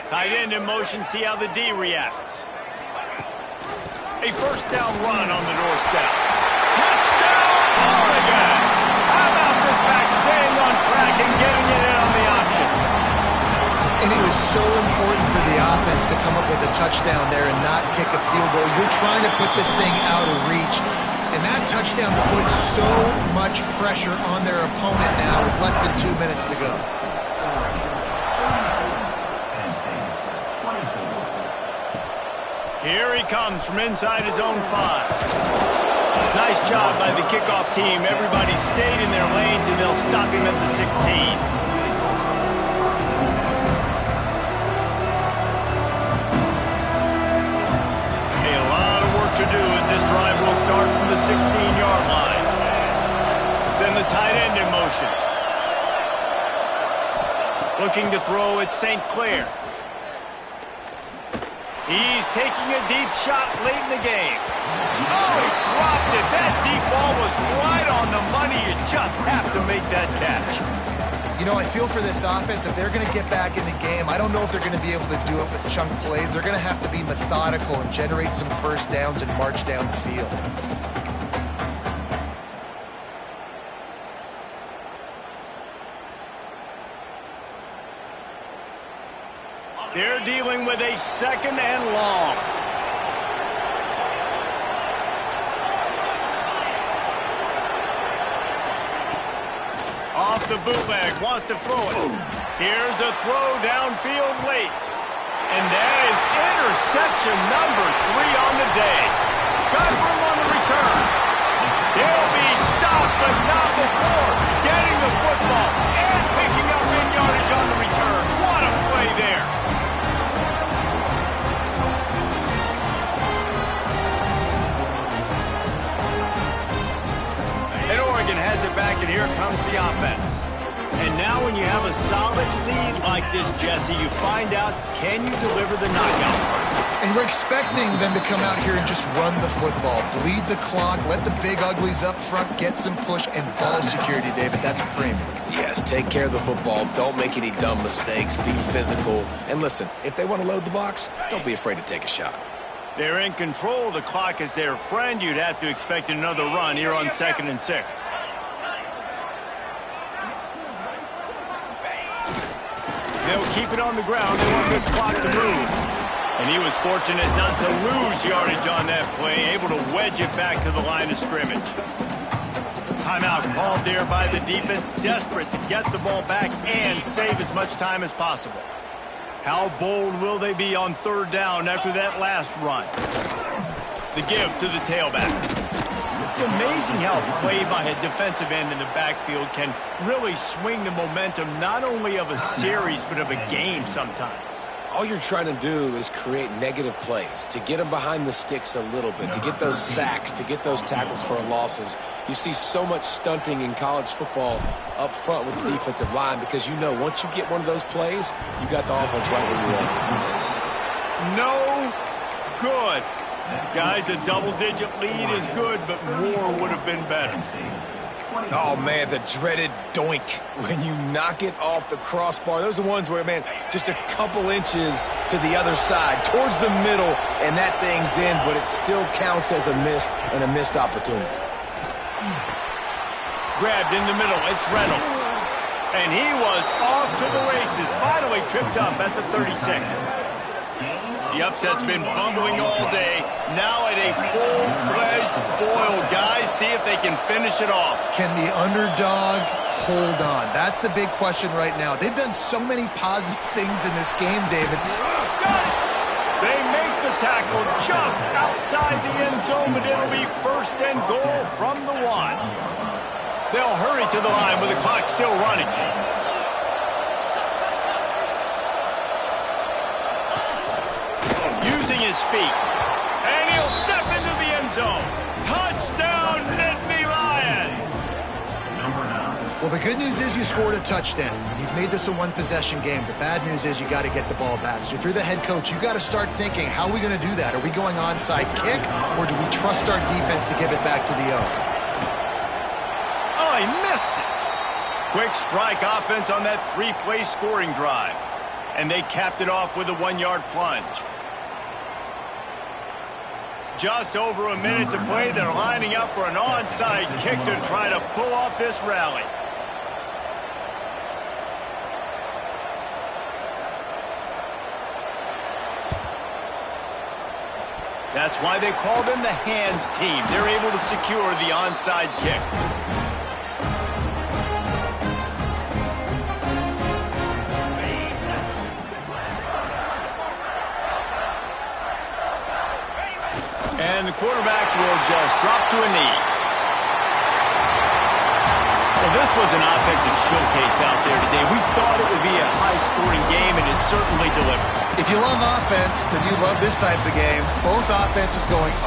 Tight end in motion, see how the D reacts. A first down run on the doorstep. Touchdown, Oregon! How about this back staying on track and getting it in on the option? And it was so important for the offense to come up with a touchdown there and not kick a field goal. You're trying to put this thing out of reach. And that touchdown puts so much pressure on their opponent now with less than 2 minutes to go. Here he comes from inside his own 5. Nice job by the kickoff team. Everybody stayed in their lanes, and they'll stop him at the 16. To do as this drive will start from the 16-yard line. Send the tight end in motion. Looking to throw at St. Clair. He's taking a deep shot late in the game. Oh, he dropped it. That deep ball was right on the money. You just have to make that catch. You know, I feel for this offense, if they're going to get back in the game, I don't know if they're going to be able to do it with chunk plays. They're going to have to be methodical and generate some first downs and march down the field. They're dealing with a second and long. Off the bootleg, wants to throw it. Here's a throw downfield late. And that is interception number 3 on the day. Got room on the return. He'll be stopped, but not before getting the football and picking up in yardage on the return. What a play there. And Oregon has it back, and here comes the offense. And now when you have a solid lead like this, Jesse, you find out, can you deliver the knockout punch? And we're expecting them to come out here and just run the football, bleed the clock, let the big uglies up front get some push and ball security, David. That's a premium. Yes, take care of the football. Don't make any dumb mistakes. Be physical. And listen, if they want to load the box, don't be afraid to take a shot. They're in control. The clock is their friend. You'd have to expect another run here on 2nd and 6. They'll keep it on the ground. They want this clock to move. And he was fortunate not to lose yardage on that play, able to wedge it back to the line of scrimmage. Timeout called there by the defense, desperate to get the ball back and save as much time as possible. How bold will they be on third down after that last run? The give to the tailback. It's amazing how play by a defensive end in the backfield can really swing the momentum not only of a series but of a game sometimes. All you're trying to do is create negative plays, to get them behind the sticks a little bit, to get those sacks, to get those tackles for losses. You see so much stunting in college football up front with the defensive line because you know once you get one of those plays, you got the offense right where you want. No good. Guys, a double-digit lead is good, but more would have been better. Oh, man, the dreaded doink when you knock it off the crossbar. Those are ones where, man, just a couple inches to the other side, towards the middle, and that thing's in, but it still counts as a missed opportunity. Grabbed in the middle, it's Reynolds. And he was off to the races, finally tripped up at the 36. The upset's been bubbling all day. Now at a full-fledged boil. Guys, see if they can finish it off. Can the underdog hold on? That's the big question right now. They've done so many positive things in this game, David. They make the tackle just outside the end zone, but it'll be first and goal from the 1. They'll hurry to the line with the clock still running. Using his feet. And he'll step into the end zone. Touchdown, Nittany Lions! Well, the good news is you scored a touchdown. You've made this a one-possession game. The bad news is you got to get the ball back. So if you're the head coach, you got to start thinking, how are we going to do that? Are we going onside kick, or do we trust our defense to give it back to the O? Oh, he missed it. Quick strike offense on that 3-play scoring drive. And they capped it off with a 1-yard plunge. Just over a minute to play. They're lining up for an onside kick to try to pull off this rally. That's why they call them the hands team. They're able to secure the onside kick. And the quarterback will just drop to a knee. Well, this was an offensive showcase out there today. We thought it would be a high-scoring game, and it certainly delivered. If you love offense, then you love this type of game. Both offenses going up.